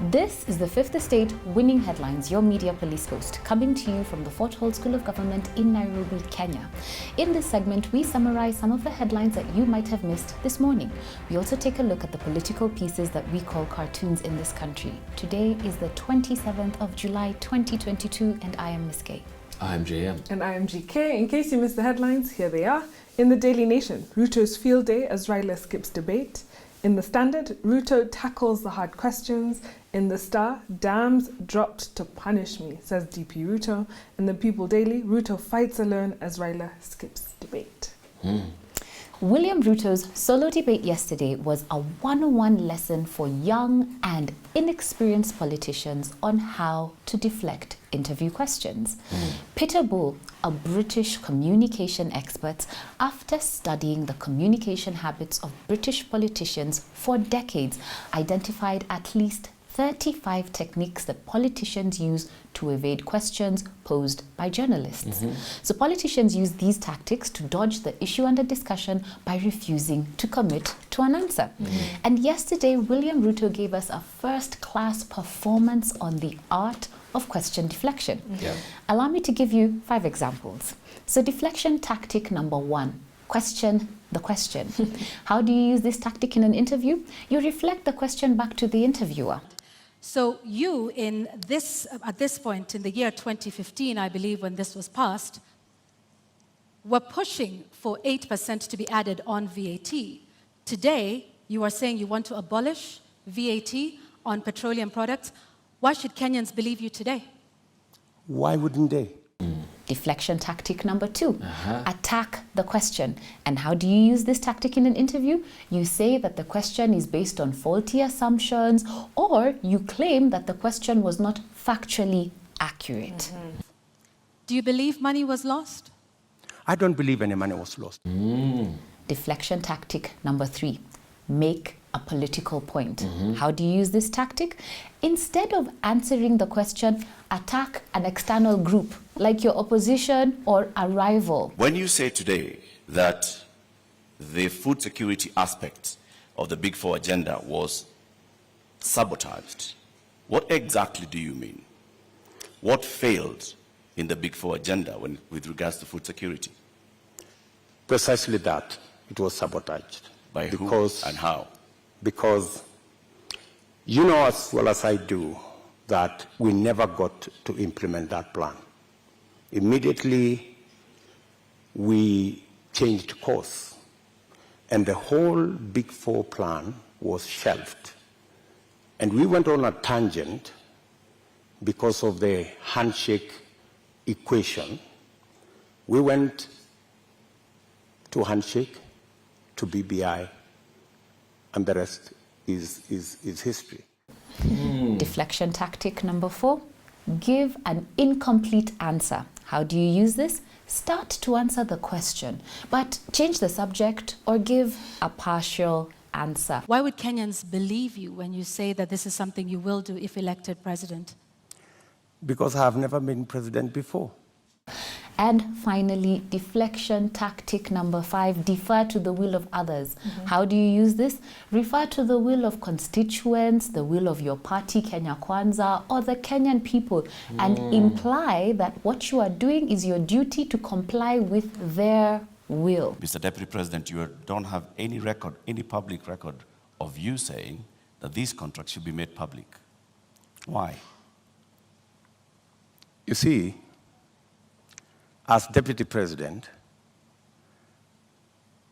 This is the Fifth Estate Winning Headlines, your media police post, coming to you from the Fort Hall School of Government in Nairobi, Kenya. In this segment, we summarize some of the headlines that you might have missed this morning. We also take a look at the political pieces that we call cartoons in this country. Today is the 27th of July, 2022, and I am Miss K. I'm JM. And I am GK. In case you missed the headlines, here they are. In the Daily Nation, Ruto's field day as Raila skips debate. In the Standard, Ruto tackles the hard questions. In the Star, dams dropped to punish me, says DP Ruto. In the People Daily, Ruto fights alone as Raila skips debate. William Ruto's solo debate yesterday was a 101 lesson for young and inexperienced politicians on how to deflect interview questions. Peter Bull, a British communication expert, after studying the communication habits of British politicians for decades, identified at least 35 techniques that politicians use to evade questions posed by journalists. So politicians use these tactics to dodge the issue under discussion by refusing to commit to an answer. And yesterday, William Ruto gave us a first-class performance on the art of question deflection. Allow me to give you 5 examples. So deflection tactic number 1. Question the question. How do you use this tactic in an interview? You reflect the question back to the interviewer. So you, at this point in the year 2015, I believe, when this was passed, were pushing for 8% to be added on VAT. Today, you are saying you want to abolish VAT on petroleum products. Why should Kenyans believe you today? Why wouldn't they? Deflection tactic number 2, attack the question. And how do you use this tactic in an interview? You say that the question is based on faulty assumptions, or you claim that the question was not factually accurate. Do you believe money was lost? I don't believe any money was lost. Deflection tactic number 3, make a political point. How do you use this tactic? Instead of answering the question, attack an external group, like your opposition or a rival. When you say today that the food security aspect of the Big Four agenda was sabotaged, what exactly do you mean? What failed in the Big Four agenda with regards to food security? Precisely that. It was sabotaged. By who and how? Because you know as well as I do that we never got to implement that plan. Immediately, we changed course, and the whole Big Four plan was shelved. And we went on a tangent because of the handshake equation. We went to handshake, to BBI, and the rest is history. Deflection tactic number 4, give an incomplete answer. How do you use this? Start to answer the question, but change the subject or give a partial answer. Why would Kenyans believe you when you say that this is something you will do if elected president? Because I have never been president before. And finally, deflection tactic number 5, defer to the will of others. How do you use this? Refer to the will of constituents, the will of your party, Kenya Kwanza, or the Kenyan people, and imply that what you are doing is your duty to comply with their will. Mr. Deputy President, you don't have any record, any public record of you saying that these contracts should be made public. Why? You see, as Deputy President,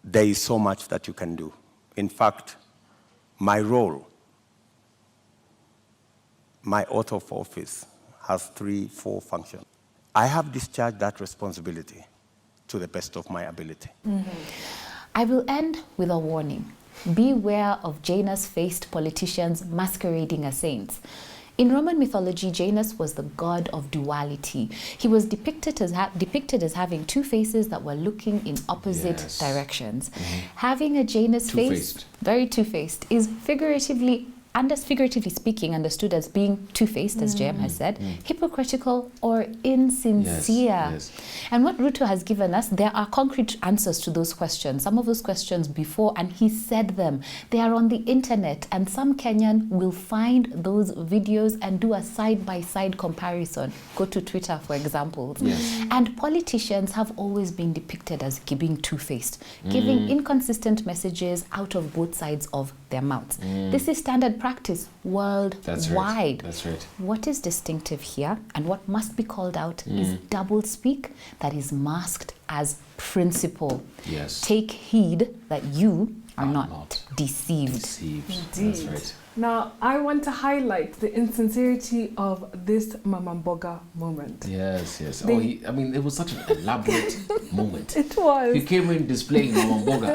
there is so much that you can do. In fact, my role, my oath of office, has 3-4 functions. I have discharged that responsibility to the best of my ability. I will end with a warning. Beware of Janus-faced politicians masquerading as saints. In Roman mythology, Janus was the god of duality. He was depicted as having 2 faces that were looking in opposite directions. Having a Janus face, very two-faced, is figuratively figuratively speaking, understood as being two-faced, as JM has said, hypocritical or insincere. Yes. And what Ruto has given us, there are concrete answers to those questions. Some of those questions before, and he said them. They are on the internet, and some Kenyan will find those videos and do a side-by-side comparison. Go to Twitter, for example. Yes. And politicians have always been depicted as being two-faced, giving inconsistent messages out of both sides of their mouths. This is standard practice worldwide. That's right. What is distinctive here and what must be called out is doublespeak that is masked as principle. Yes. Take heed that you are not deceived. That's right. Now, I want to highlight the insincerity of this Mamamboga moment. Yes. It was such an elaborate moment. It was. He came in displaying Mamamboga.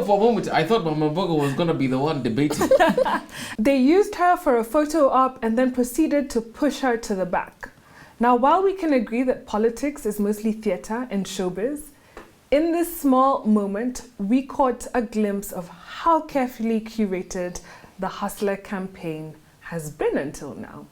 For a moment, I thought Mamamboga was going to be the one debating. They used her for a photo op and then proceeded to push her to the back. Now, while we can agree that politics is mostly theatre and showbiz, in this small moment, we caught a glimpse of how carefully curated the Hustler campaign has been until now.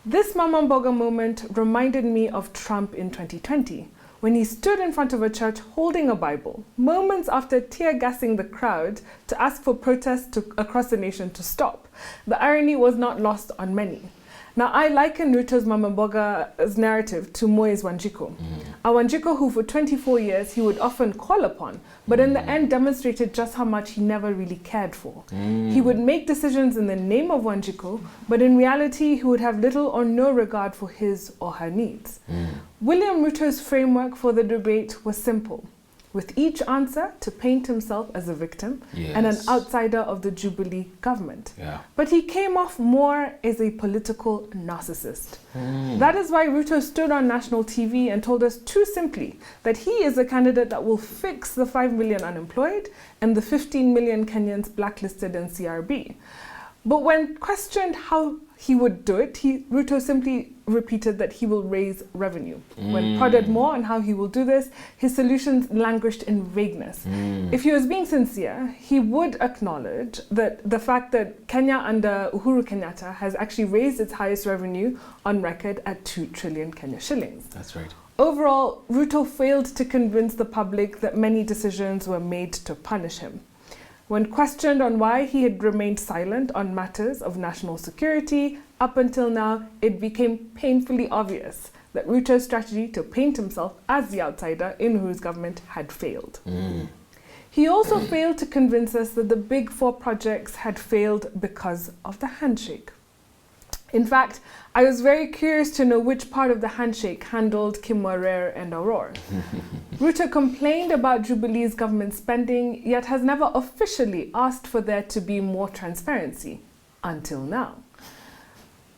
This Mamamboga moment reminded me of Trump in 2020, when he stood in front of a church holding a Bible, moments after tear-gassing the crowd to ask for protests across the nation to stop. The irony was not lost on many. Now, I liken Ruto's Mamamboga's narrative to Moi's Wanjiku. A Wanjiku who for 24 years he would often call upon, but in the end demonstrated just how much he never really cared for. He would make decisions in the name of Wanjiku, but in reality he would have little or no regard for his or her needs. William Ruto's framework for the debate was simple, with each answer to paint himself as a victim and an outsider of the Jubilee government. But he came off more as a political narcissist. That is why Ruto stood on national TV and told us too simply that he is a candidate that will fix the 5 million unemployed and the 15 million Kenyans blacklisted in CRB. But when questioned how he would do it, Ruto simply repeated that he will raise revenue. When prodded more on how he will do this, his solutions languished in vagueness. If he was being sincere, he would acknowledge that the fact that Kenya under Uhuru Kenyatta has actually raised its highest revenue on record at 2 trillion Kenya shillings. That's right. Overall, Ruto failed to convince the public that many decisions were made to punish him. When questioned on why he had remained silent on matters of national security, up until now, it became painfully obvious that Ruto's strategy to paint himself as the outsider in Uhuru's government had failed. He also failed to convince us that the Big Four projects had failed because of the handshake. In fact, I was very curious to know which part of the handshake handled Kimwarer and Aurora. Ruto complained about Jubilee's government spending, yet has never officially asked for there to be more transparency, until now.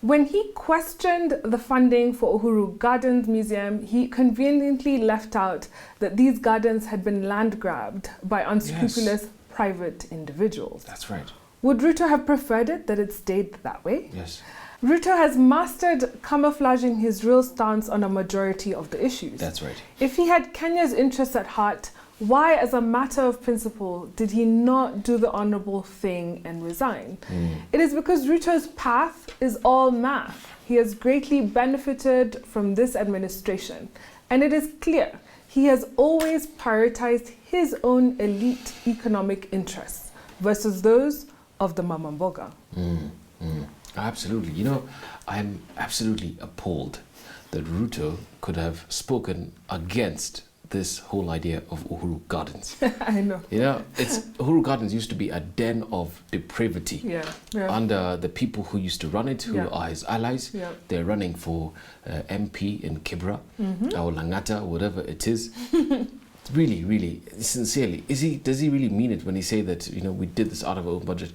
When he questioned the funding for Uhuru Gardens Museum, he conveniently left out that these gardens had been land grabbed by unscrupulous private individuals. That's right. Would Ruto have preferred it that it stayed that way? Yes. Ruto has mastered camouflaging his real stance on a majority of the issues. That's right. If he had Kenya's interests at heart, why, as a matter of principle, did he not do the honorable thing and resign? It is because Ruto's path is all math. He has greatly benefited from this administration. And it is clear he has always prioritized his own elite economic interests versus those of the Mamamboga. Absolutely. I'm absolutely appalled that Ruto could have spoken against this whole idea of Uhuru Gardens. I know. Uhuru Gardens used to be a den of depravity under the people who used to run it, who are his allies. They're running for MP in Kibra or Langata, whatever it is. Really, really, sincerely, does he really mean it when he say that, we did this out of our own budget?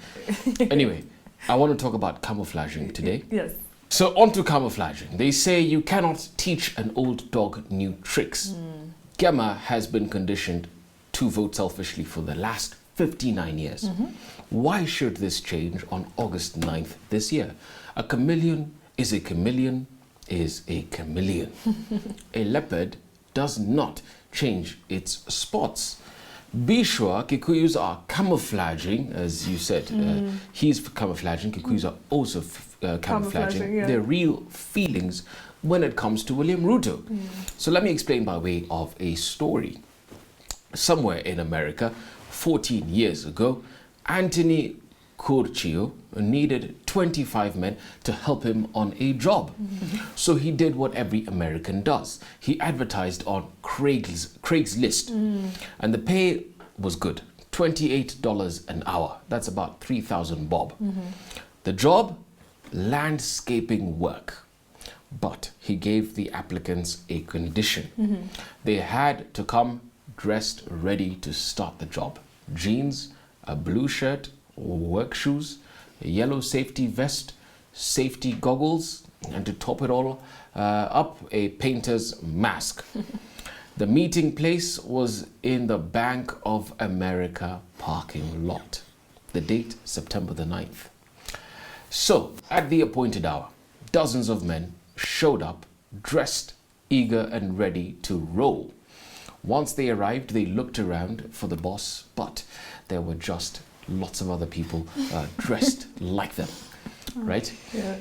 Anyway, I want to talk about camouflaging today. Yes. So on to camouflaging. They say you cannot teach an old dog new tricks. Gema has been conditioned to vote selfishly for the last 59 years. Why should this change on August 9th this year? A chameleon is a chameleon is a chameleon. A leopard does not change its spots. Be sure Kikuyus are camouflaging, as you said. He's camouflaging. Kikuyus are also camouflaging their real feelings when it comes to William Ruto. So let me explain by way of a story. Somewhere in America, 14 years ago, Anthony Curcio needed 25 men to help him on a job. So he did what every American does. He advertised on Craigslist. And the pay was good, $28 an hour. That's about 3,000 bob. The job, landscaping work. But he gave the applicants a condition. They had to come dressed ready to start the job. Jeans, a blue shirt, work shoes, a yellow safety vest, safety goggles, and to top it all up, a painter's mask. The meeting place was in the Bank of America parking lot. The date, September the 9th. So, at the appointed hour, dozens of men showed up, dressed, eager and ready to roll. Once they arrived, they looked around for the boss, but there were just lots of other people dressed like them, right?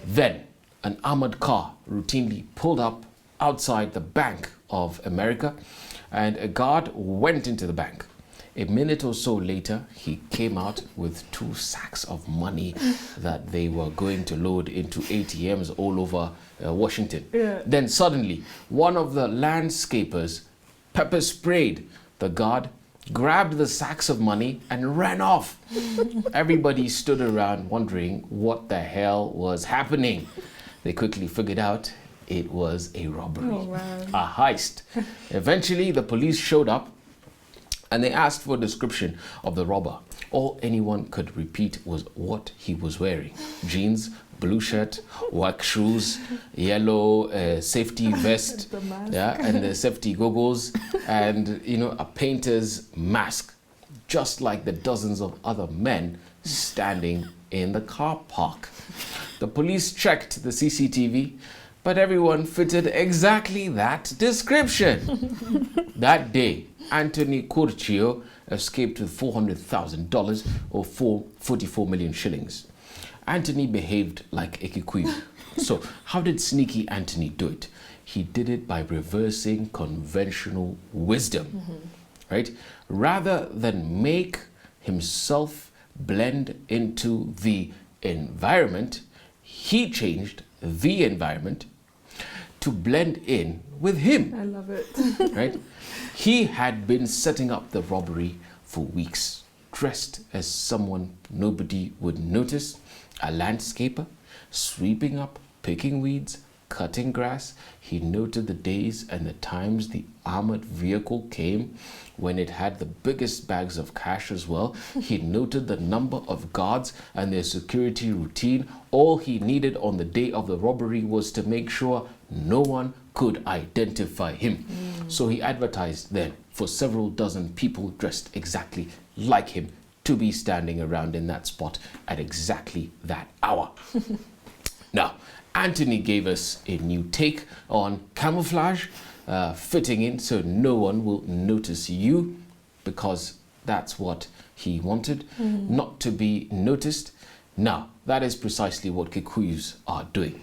Then an armored car routinely pulled up outside the Bank of America, and a guard went into the bank. A minute or so later, he came out with 2 sacks of money that they were going to load into ATMs all over Washington. Then suddenly, one of the landscapers pepper sprayed the guard, grabbed the sacks of money and ran off. Everybody stood around wondering what the hell was happening. They quickly figured out it was a robbery, a heist. Eventually, the police showed up and they asked for a description of the robber. All anyone could repeat was what he was wearing. Jeans, blue shirt, work shoes, yellow safety vest, and the safety goggles, and a painter's mask, just like the dozens of other men standing in the car park. The police checked the CCTV, but everyone fitted exactly that description. That day, Anthony Curcio escaped with $400,000 or 44 million shillings. Anthony behaved like a Kikuyu. So how did sneaky Anthony do it? He did it by reversing conventional wisdom, right? Rather than make himself blend into the environment, he changed the environment to blend in with him. I love it. Right? He had been setting up the robbery for weeks, dressed as someone nobody would notice, a landscaper, sweeping up, picking weeds, cutting grass. He noted the days and the times the armored vehicle came, when it had the biggest bags of cash as well. He noted the number of guards and their security routine. All he needed on the day of the robbery was to make sure no one could identify him. So he advertised then for several dozen people dressed exactly like him to be standing around in that spot at exactly that hour. Now, Anthony gave us a new take on camouflage, fitting in so no one will notice you, because that's what he wanted, not to be noticed. Now, that is precisely what Kikuyus are doing.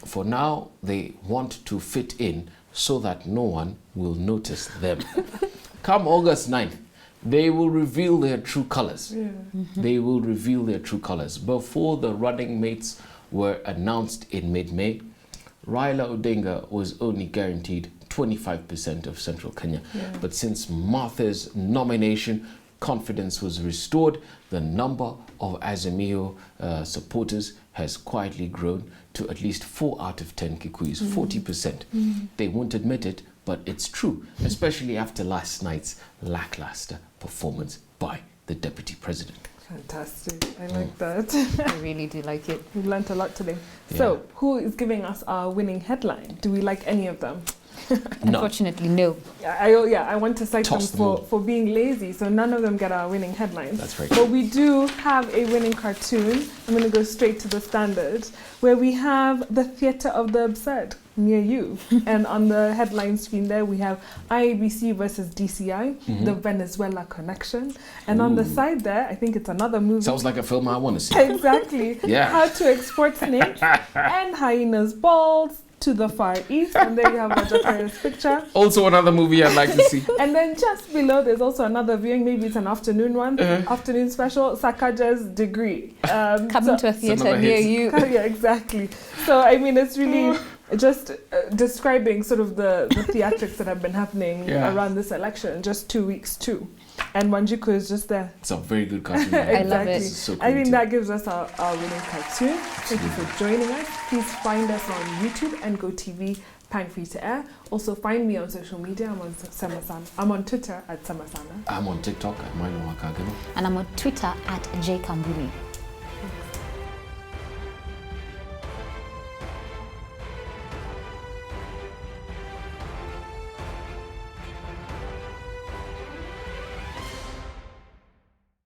For now, they want to fit in so that no one will notice them. Come August 9th, they will reveal their true colors. They will reveal their true colors. Before the running mates were announced in mid-May, Raila Odinga was only guaranteed 25% of Central Kenya. But since Martha's nomination, confidence was restored. The number of Azimio supporters has quietly grown to at least 4 out of 10 Kikuyus, 40%. They won't admit it, but it's true, especially after last night's lackluster performance by the Deputy President. Fantastic. I like that. I really do like it. We've learnt a lot today. So, who is giving us our winning headline? Do we like any of them? Unfortunately, no. I want to cite Toss them for being lazy, so none of them get our winning headlines. That's right. But we do have a winning cartoon. I'm going to go straight to the Standard, where we have the Theatre of the Absurd. near you. And on the headline screen there, we have IABC versus DCI, the Venezuela connection. And on the side there, I think it's another movie. Sounds like a film I want to see. Exactly. Yeah. How to export snakes and hyenas' balls to the Far East. And there you have Rajakar's picture. Also another movie I'd like to see. And then just below, there's also another viewing. Maybe it's an afternoon one. Afternoon special, Sakaja's Degree. Coming to a theatre near you. Yeah, exactly. So, I mean, it's really just describing sort of the theatrics that have been happening around this election, just 2 weeks too. And Wanjiku is just there. It's a very good cartoon. Exactly. I love it. So I think that gives us our winning cartoon. Thank you for joining us. Please find us on YouTube and GoTV, Pang Free to Air. Also find me on social media. I'm on Samasana. I'm on Twitter at Samasana. I'm on TikTok at Maino Wakagano. And I'm on Twitter at J Kambuni.